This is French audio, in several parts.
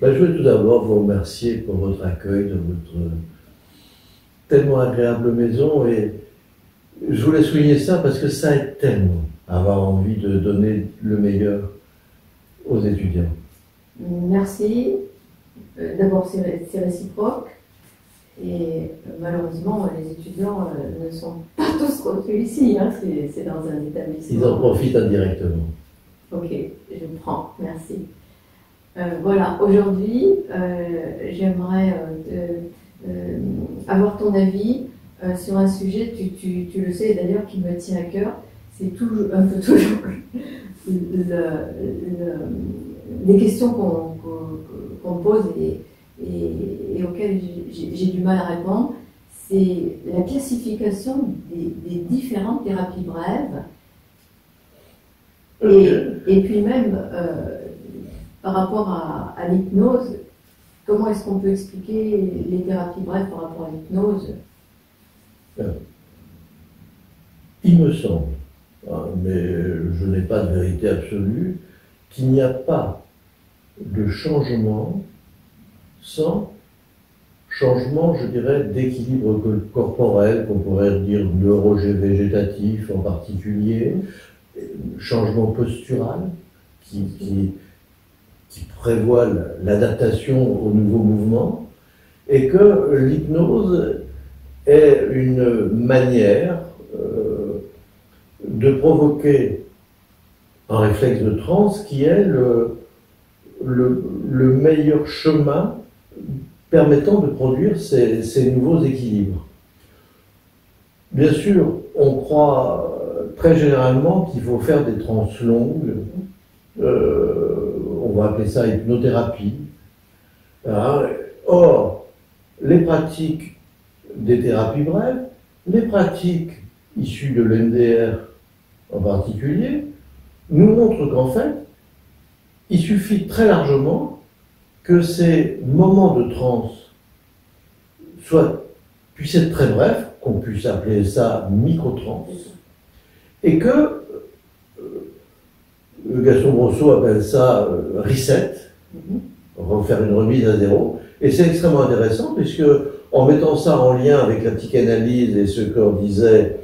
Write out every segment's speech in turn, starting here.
Ben, je veux tout d'abord vous remercier pour votre accueil de votre tellement agréable maison, et je voulais souligner ça parce que ça aide tellement à avoir envie de donner le meilleur aux étudiants. Merci. D'abord, c'est réciproque. Et malheureusement, les étudiants ne sont pas tous retenus ici. Hein. C'est dans un établissement. Ils en profitent indirectement. Ok, je prends. Merci. Voilà, aujourd'hui, j'aimerais avoir ton avis sur un sujet, tu le sais d'ailleurs, qui me tient à cœur. C'est toujours des questions qu'on pose et auxquelles j'ai du mal à répondre. C'est la classification des différentes thérapies brèves. Et puis même, par rapport à l'hypnose, comment est-ce qu'on peut expliquer les thérapies brèves par rapport à l'hypnose? Il me semble, mais je n'ai pas de vérité absolue, qu'il n'y a pas de changement sans changement, je dirais, d'équilibre corporel, qu'on pourrait dire neuro-végétatif en particulier, changement postural qui prévoit l'adaptation au nouveau mouvement, et que l'hypnose est une manière de provoquer un réflexe de transe qui est le meilleur chemin permettant de produire ces nouveaux équilibres. Bien sûr, on croit très généralement qu'il faut faire des transes longues, on va appeler ça hypnothérapie. Or, les pratiques des thérapies brèves, les pratiques issues de l'MDR en particulier, nous montrent qu'en fait, il suffit très largement que ces moments de transe puissent être très brefs, qu'on puisse appeler ça micro-transe, et que Gaston Brosseau appelle ça reset, refaire une remise à zéro, et c'est extrêmement intéressant puisque en mettant ça en lien avec la psychanalyse et ce qu'en disait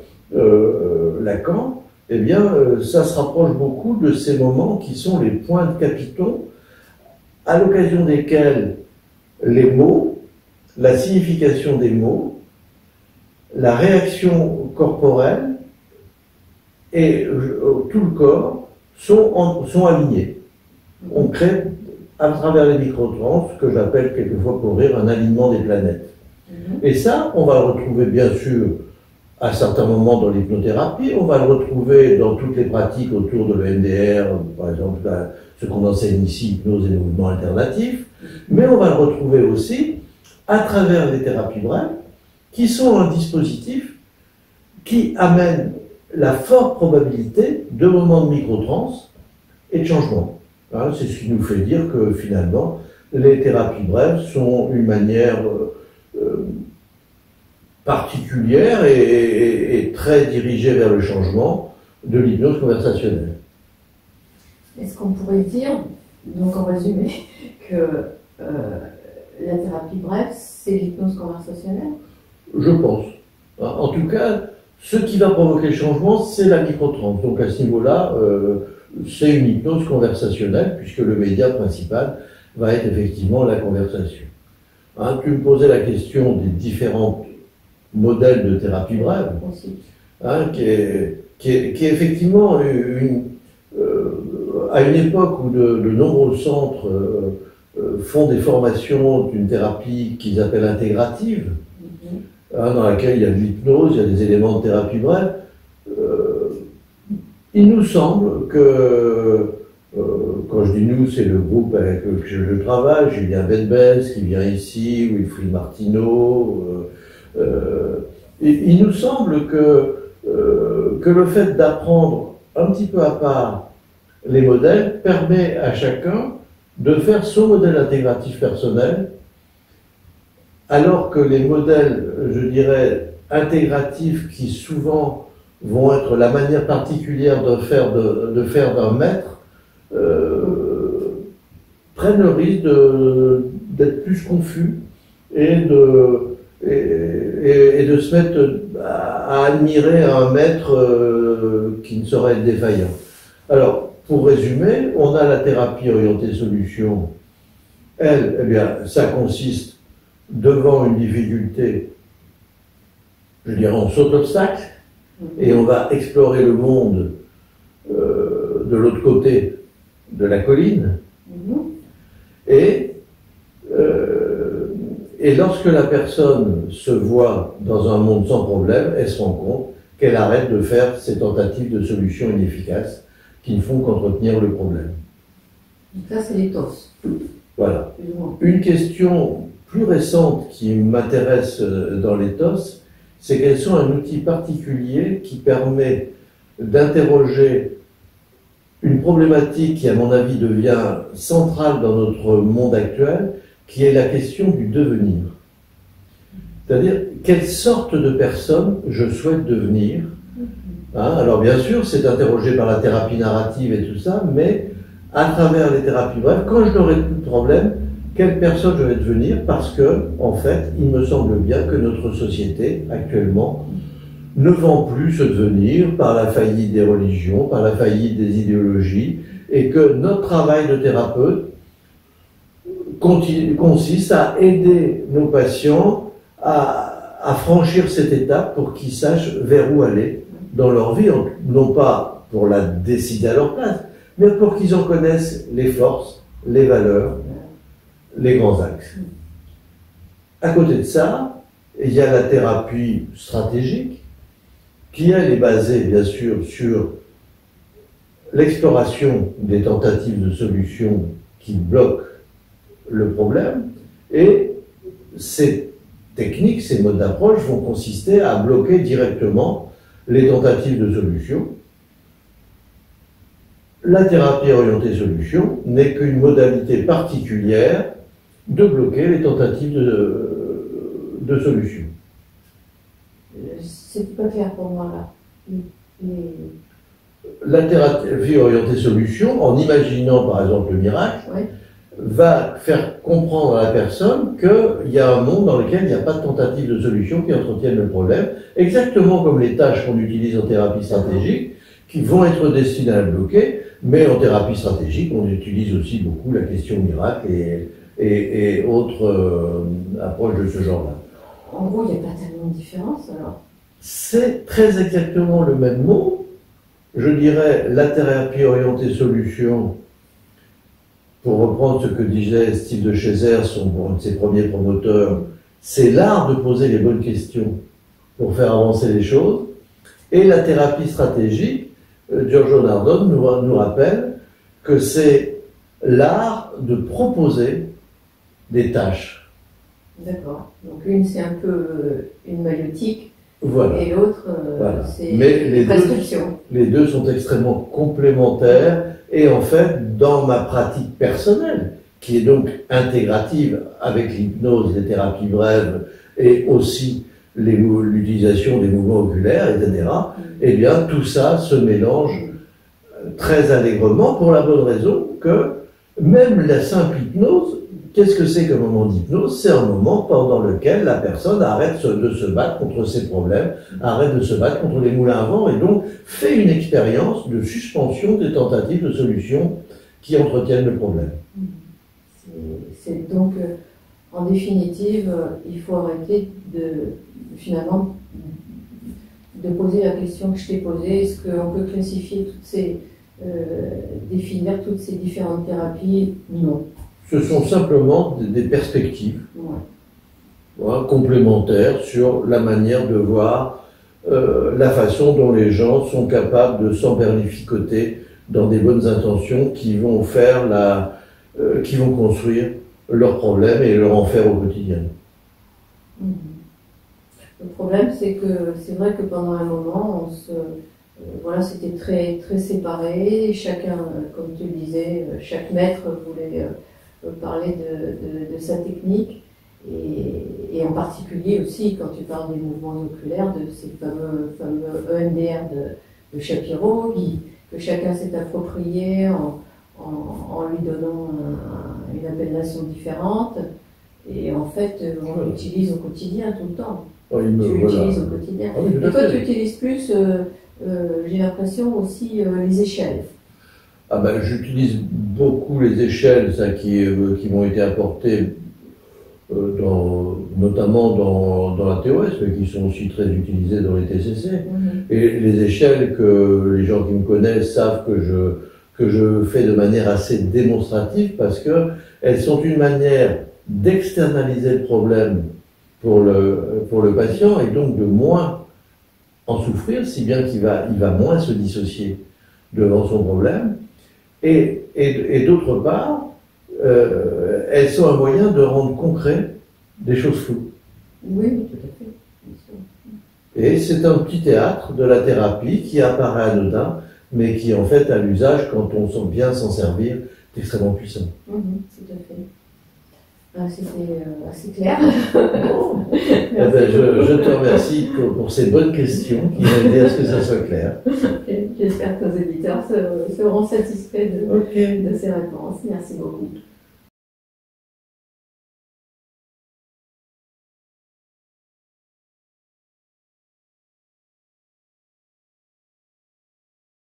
Lacan, eh bien, ça se rapproche beaucoup de ces moments qui sont les points capitaux à l'occasion desquels les mots, la signification des mots, la réaction corporelle et tout le corps sont alignés. On crée à travers les micro-trans ce que j'appelle quelquefois pour rire un alignement des planètes. Et ça, on va le retrouver bien sûr à certains moments dans l'hypnothérapie, on va le retrouver dans toutes les pratiques autour de l'EMDR, par exemple ce qu'on enseigne ici, hypnose et mouvements alternatifs, mais on va le retrouver aussi à travers les thérapies brèves, qui sont un dispositif qui amène la forte probabilité de moments de micro-trans et de changement. C'est ce qui nous fait dire que finalement, les thérapies brèves sont une manière particulière et très dirigée vers le changement de l'hypnose conversationnelle. Est-ce qu'on pourrait dire, donc en résumé, que la thérapie brève, c'est l'hypnose conversationnelle? Je pense. En tout cas, ce qui va provoquer le changement, c'est la micro-trans. Donc à ce niveau-là, c'est une hypnose conversationnelle, puisque le média principal va être effectivement la conversation. Tu me posais la question des différents modèles de thérapie brève, qui est effectivement à une époque où de nombreux centres font des formations d'une thérapie qu'ils appellent intégrative, dans laquelle il y a de l'hypnose, il y a des éléments de thérapie brève. Il nous semble que, quand je dis nous, c'est le groupe avec lequel je travaille, Julien Bedbez qui vient ici, Wilfried Martineau, il nous semble que le fait d'apprendre un petit peu à part les modèles permet à chacun de faire son modèle intégratif personnel, alors que les modèles, je dirais, intégratifs qui souvent vont être la manière particulière de faire d'un maître, prennent le risque d'être plus confus et de se mettre à admirer un maître qui ne saurait être défaillant. Alors, pour résumer, on a la thérapie orientée solution. Elle, eh bien, ça consiste devant une difficulté, je dirais, on saute l'obstacle et on va explorer le monde de l'autre côté de la colline. Et lorsque la personne se voit dans un monde sans problème, elle se rend compte qu'elle arrête de faire ces tentatives de solutions inefficaces qui ne font qu'entretenir le problème. Donc ça, c'est l'éthos. Voilà. Une question plus récente qui m'intéresse dans l'éthos, c'est qu'elles sont un outil particulier qui permet d'interroger une problématique qui, à mon avis, devient centrale dans notre monde actuel, qui est la question du devenir. C'est-à-dire, quelle sorte de personne je souhaite devenir. Alors, bien sûr, c'est interrogé par la thérapie narrative et tout ça, mais à travers les thérapies brèves, quand je n'aurai plus de problème, quelle personne je vais devenir, parce que, en fait, il me semble bien que notre société, actuellement, ne vend plus se devenir par la faillite des religions, par la faillite des idéologies, et que notre travail de thérapeute consiste à aider nos patients à franchir cette étape pour qu'ils sachent vers où aller dans leur vie, non pas pour la décider à leur place, mais pour qu'ils en connaissent les forces, les valeurs, les grands axes. À côté de ça, il y a la thérapie stratégique, qui elle est basée bien sûr sur l'exploration des tentatives de solutions qui bloquent le problème, et ces techniques, ces modes d'approche vont consister à bloquer directement les tentatives de solutions. La thérapie orientée solution n'est qu'une modalité particulière de bloquer les tentatives de solution. C'est pas clair pour moi là. La thérapie orientée solution, en imaginant par exemple le miracle, va faire comprendre à la personne qu'il y a un monde dans lequel il n'y a pas de tentative de solution qui entretienne le problème, exactement comme les tâches qu'on utilise en thérapie stratégique, qui vont être destinées à le bloquer, mais en thérapie stratégique, on utilise aussi beaucoup la question miracle et autres approches de ce genre-là. En gros, il n'y a pas tellement de différence alors. C'est très exactement le même mot. Je dirais la thérapie orientée solution, pour reprendre ce que disait Steve de Chazer, un de ses premiers promoteurs, c'est l'art de poser les bonnes questions pour faire avancer les choses. Et la thérapie stratégique, Giorgio Nardone nous rappelle que c'est l'art de proposer des tâches. D'accord. Donc une, c'est un peu une maïotique, voilà. Et l'autre, voilà. c'est une prescription. Les deux sont extrêmement complémentaires. Et en fait, dans ma pratique personnelle, qui est donc intégrative avec l'hypnose, les thérapies brèves et aussi l'utilisation des mouvements oculaires, etc., eh bien, tout ça se mélange très allègrement pour la bonne raison que même la simple hypnose, qu'est-ce que c'est qu'un moment d'hypnose? C'est un moment pendant lequel la personne arrête de se battre contre ses problèmes, arrête de se battre contre les moulins à vent et donc fait une expérience de suspension des tentatives de solution qui entretiennent le problème. C'est donc, en définitive, il faut arrêter finalement de poser la question que je t'ai posée. Est-ce qu'on peut classifier définir toutes ces différentes thérapies? Non. Ce sont simplement des perspectives complémentaires sur la manière de voir la façon dont les gens sont capables de s'emberlificoter dans des bonnes intentions qui vont qui vont construire leurs problèmes et leur en faire au quotidien. Le problème, c'est que c'est vrai que pendant un moment, c'était très, très séparé. Chacun, comme tu le disais, chaque maître voulait parler de sa technique. Et en particulier aussi, quand tu parles des mouvements oculaires, de ces fameux EMDR de Shapiro, que chacun s'est approprié en lui donnant une appellation différente. Et en fait, on l'utilise au quotidien tout le temps. Oui, Tu l'utilises au quotidien. Ah oui, et toi, tu utilises plus, j'ai l'impression aussi, les échelles. Ah ben, j'utilise beaucoup les échelles ça, qui m'ont été apportées notamment dans la TOS, mais qui sont aussi très utilisées dans les TCC. Et les échelles que les gens qui me connaissent savent que je fais de manière assez démonstrative parce que elles sont une manière d'externaliser le problème pour le patient et donc de moins en souffrir, si bien qu'il va moins se dissocier devant son problème. Et d'autre part, elles sont un moyen de rendre concret des choses floues. Oui, tout à fait. Bien sûr. Et c'est un petit théâtre de la thérapie qui apparaît anodin, mais qui en fait, à l'usage, quand on sent bien s'en servir, est extrêmement puissant. Tout à fait. C'était assez clair. Bon. Eh ben, je te remercie pour ces bonnes questions qui vont aider à ce que ça soit clair. J'espère que nos éditeurs seront satisfaits de ces réponses. Merci beaucoup.